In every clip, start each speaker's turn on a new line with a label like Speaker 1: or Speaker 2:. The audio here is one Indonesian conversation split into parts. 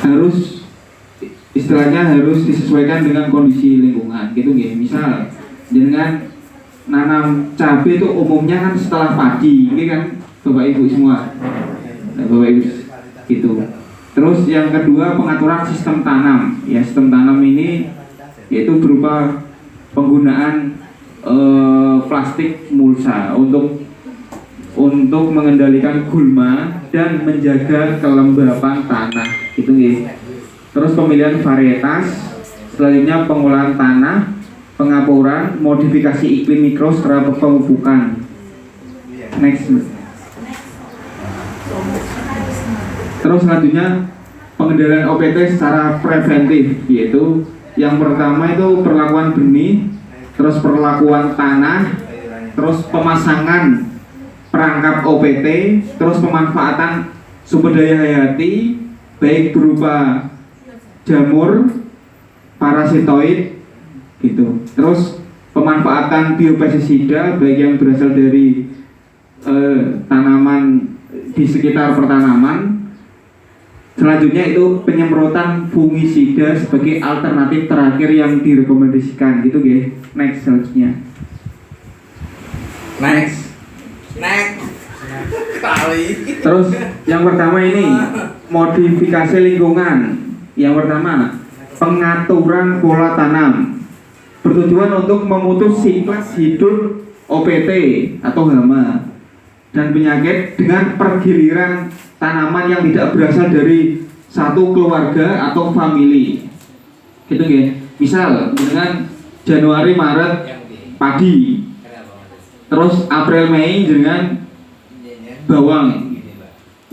Speaker 1: harus istilahnya harus disesuaikan dengan kondisi lingkungan gitu nggih. Misal dengan nanam cabai itu umumnya kan setelah padi, ini kan Bapak Ibu semua. Nah, Bapak Ibu gitu. Terus yang kedua pengaturan sistem tanam. Ya, sistem tanam ini yaitu berupa penggunaan plastik mulsa untuk mengendalikan gulma dan menjaga kelembapan tanah gitu nggih. Terus pemilihan varietas, selanjutnya pengolahan tanah, pengapuran, modifikasi iklim mikro serta pemupukan. Next. Terus selanjutnya pengendalian OPT secara preventif, yaitu yang pertama itu perlakuan benih, terus perlakuan tanah, terus pemasangan perangkap OPT, terus pemanfaatan sumber daya hayati baik berupa jamur, parasitoid gitu. Terus pemanfaatan biopestisida baik yang berasal dari tanaman di sekitar pertanaman. Selanjutnya itu penyemprotan fungisida sebagai alternatif terakhir yang direkomendasikan gitu guys. Next selanjutnya. Next.
Speaker 2: Kali.
Speaker 1: Terus yang pertama ini modifikasi lingkungan. Yang pertama pengaturan pola tanam bertujuan untuk memutus siklus hidup OPT atau hama dan penyakit dengan pergiliran tanaman yang tidak berasal dari satu keluarga atau famili gitu ya. Misal dengan Januari Maret padi, terus April Mei dengan bawang,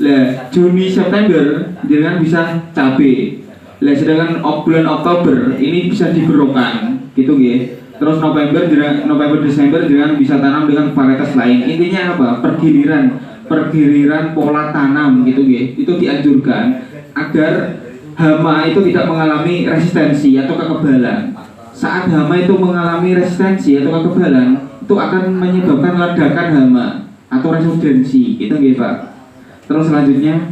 Speaker 1: lah Juni September dengan bisa cabai, lah sedangkan bulan Oktober ini bisa diberokan gitu ya. Terus November Desember dengan bisa tanam dengan varietas lain. Intinya apa? Pergiliran pola tanam gitu ya. Itu dianjurkan agar hama itu tidak mengalami resistensi atau kekebalan. Saat hama itu mengalami resistensi atau kekebalan, itu akan menyebabkan ledakan hama atau resistensi gitu ya Pak. Terus selanjutnya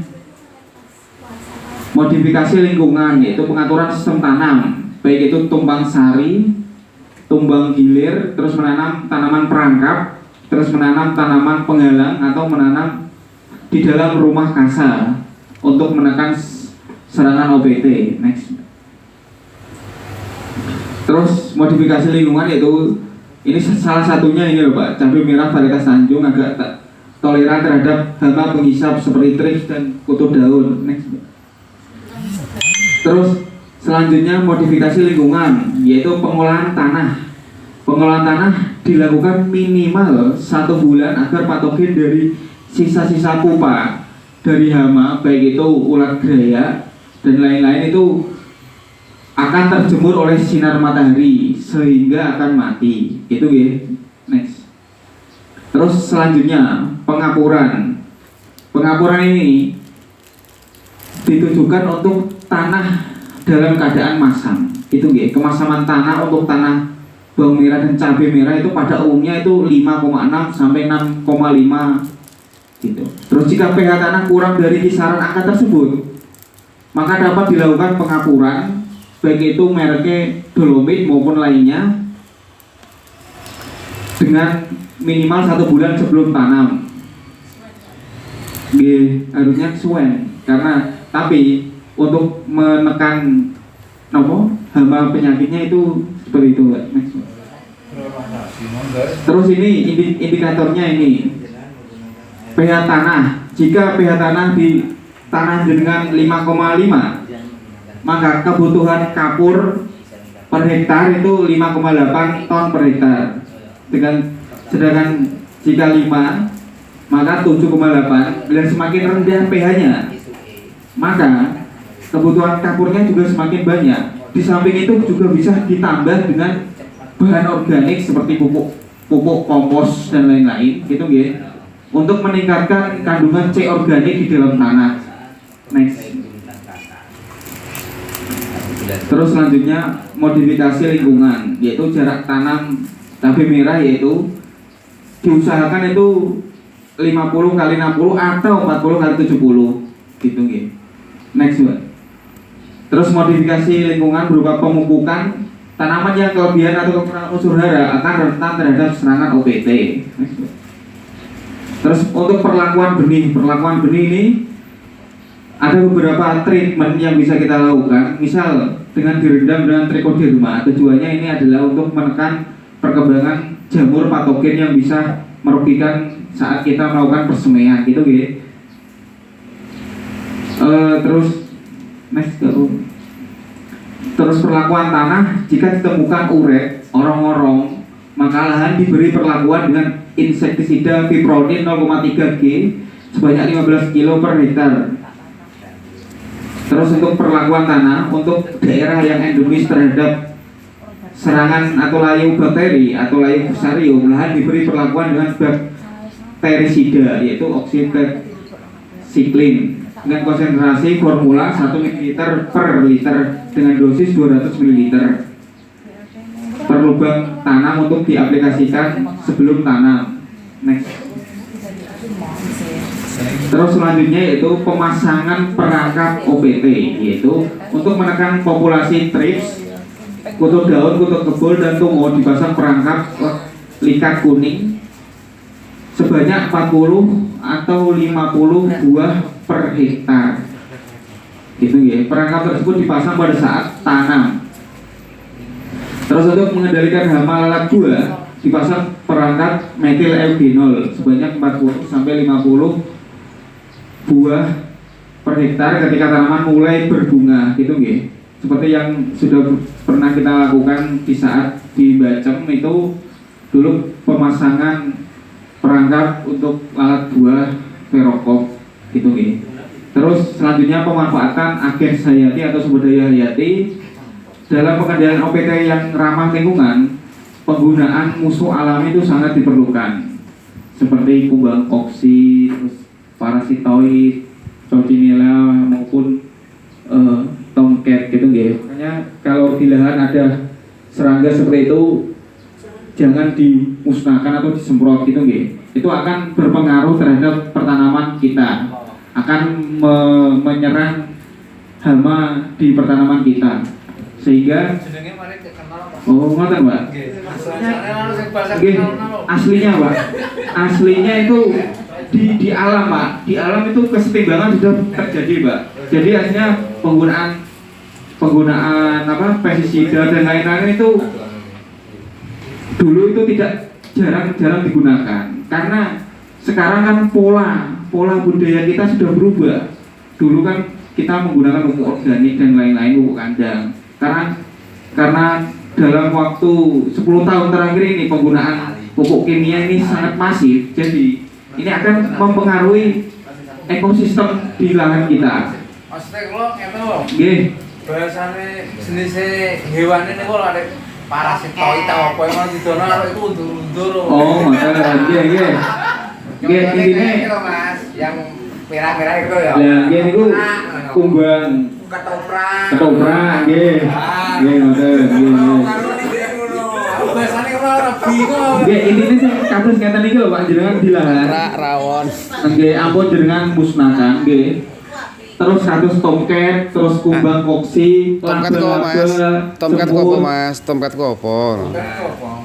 Speaker 1: modifikasi lingkungan, yaitu pengaturan sistem tanam, baik itu tumpang sari, tumbang gilir, terus menanam tanaman perangkap, terus menanam tanaman penghalang atau menanam di dalam rumah kasa untuk menekan serangan OPT. Next. Terus modifikasi lingkungan yaitu ini salah satunya ini loh Pak, cabai merah varietas Tanjung agak toleran terhadap hama penghisap seperti thrips dan kutu daun. Next. Terus selanjutnya modifikasi lingkungan yaitu pengolahan tanah. Pengolahan tanah dilakukan minimal 1 bulan agar patogen dari sisa-sisa pupa dari hama baik itu ulat graya dan lain-lain itu akan terjemur oleh sinar matahari sehingga akan mati. Gitu ya. Next. Terus selanjutnya pengapuran. Pengapuran ini ditujukan untuk tanah dalam keadaan masam. Itu ya, kemasaman tanah untuk tanah bawang merah dan cabai merah itu pada umumnya itu 5,6 sampai 6,5 gitu. Terus jika pH tanah kurang dari kisaran angka tersebut, maka dapat dilakukan pengapuran baik itu mereknya dolomit maupun lainnya dengan minimal 1 bulan sebelum tanam. Harusnya sesuai karena tapi untuk menekan hama penyakitnya itu seperti itu. Next. Terus ini indikatornya ini pH tanah. Jika pH tanah di tanah dengan 5,5, maka kebutuhan kapur per hektar itu 5,8 ton per hektar. Sedangkan jika 5, maka 7,8. Bila semakin rendah pH-nya, maka kebutuhan kapurnya juga semakin banyak. Di samping itu juga bisa ditambah dengan bahan organik seperti pupuk kompos dan lain-lain gitu ya, untuk meningkatkan kandungan C organik di dalam tanah. Next. Terus selanjutnya modifikasi lingkungan, yaitu jarak tanam cabai merah yaitu diusahakan itu 50 kali 60 atau 40 kali 70 gitu ya. Next Mbak. Terus modifikasi lingkungan berupa pemupukan tanaman yang kelebihan atau kekurangan unsur hara akan rentan terhadap serangan OPT. Terus untuk perlakuan benih ini ada beberapa treatment yang bisa kita lakukan. Misal dengan direndam dengan trichoderma, tujuannya ini adalah untuk menekan perkembangan jamur patogen yang bisa merugikan saat kita melakukan persemaian gitu gitu. Terus perlakuan tanah, jika ditemukan uret, orong-orong, maka lahan diberi perlakuan dengan insektisida fipronil 0,3 G sebanyak 15 kilo per hektar. Terus untuk perlakuan tanah, untuk daerah yang endemis terhadap serangan atau layu bakteri atau layu fusarium, lahan diberi perlakuan dengan bakterisida yaitu oxytetracycline dengan konsentrasi formula 1 ml per liter dengan dosis 200 ml per lubang tanam untuk diaplikasikan sebelum tanam. Next. Terus selanjutnya yaitu pemasangan perangkap OPT, yaitu untuk menekan populasi trips, kutu daun, kutu kebul, dan tungo dipasang perangkap likat kuning sebanyak 40 atau 50 buah per hektar. Gitu ya. Perangkap tersebut dipasang pada saat tanam. Terus untuk mengendalikan hama lalat buah dipasang perangkap metil eugenol sebanyak 40 sampai 50 buah per hektar ketika tanaman mulai berbunga, gitu nggih. Seperti yang sudah pernah kita lakukan di saat di Bacem itu dulu pemasangan perangkap untuk lalat buah Verokop, gitu nggih. Terus selanjutnya pemanfaatan agen hayati atau sumber daya hayati dalam pengendalian OPT yang ramah lingkungan. Penggunaan musuh alami itu sangat diperlukan, seperti kumbang koksi, terus parasitoid, coccinella maupun tomcat, gitu nggih. Makanya kalau di lahan ada serangga seperti itu jangan dimusnahkan atau disemprot, gitu nggih. Itu akan berpengaruh terhadap pertanaman kita, akan menyerang hama di pertanaman kita, sehingga ngoten Mbak. Aslinya Mbak, aslinya itu di alam Pak, di alam itu kesetimbangan sudah terjadi Mbak. Jadi artinya penggunaan pestisida dan lain-lain itu dulu itu tidak jarang digunakan, karena sekarang kan pola budaya kita sudah berubah. Dulu kan kita menggunakan pupuk organik dan lain-lain, pupuk kandang. Karena dalam waktu 10 tahun terakhir ini penggunaan pupuk kimia ini sangat masif, jadi ini akan mempengaruhi ekosistem di lahan kita.
Speaker 2: Maksudnya kalau itu
Speaker 1: Nggih.
Speaker 2: bahasane jenis hewan ini kalau ada parasitoid atau apa yang didono itu undur-undur.
Speaker 1: Oh, makanya nggih. Nggih, intine
Speaker 2: Mas, yang merah-merah itu ya.
Speaker 1: Lah, nggih niku kumbang ketoprak nggih. Nggih, ngoten, nggih.
Speaker 2: Bahasane ora bingung.
Speaker 1: Nggih, intine sing kados ngeten iki lho Pak, jenengan di lahan.
Speaker 3: Rawon.
Speaker 1: Nggih, ampun jenengan musnahkan nggih. Terus kados tomcat, terus kumbang koksi,
Speaker 3: Tomcat kok Mas? Tomcat kok apa Mas? Tomcat kok apa?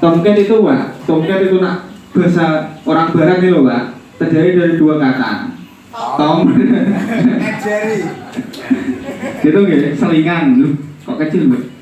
Speaker 1: Tomcat itu Pak, tomcat itu nak bahasa orang barat nih loh Pak, terdiri dari 2 kata. Tom,
Speaker 2: Jari.
Speaker 1: gitu nggih, selingan, kok kecil Mbak?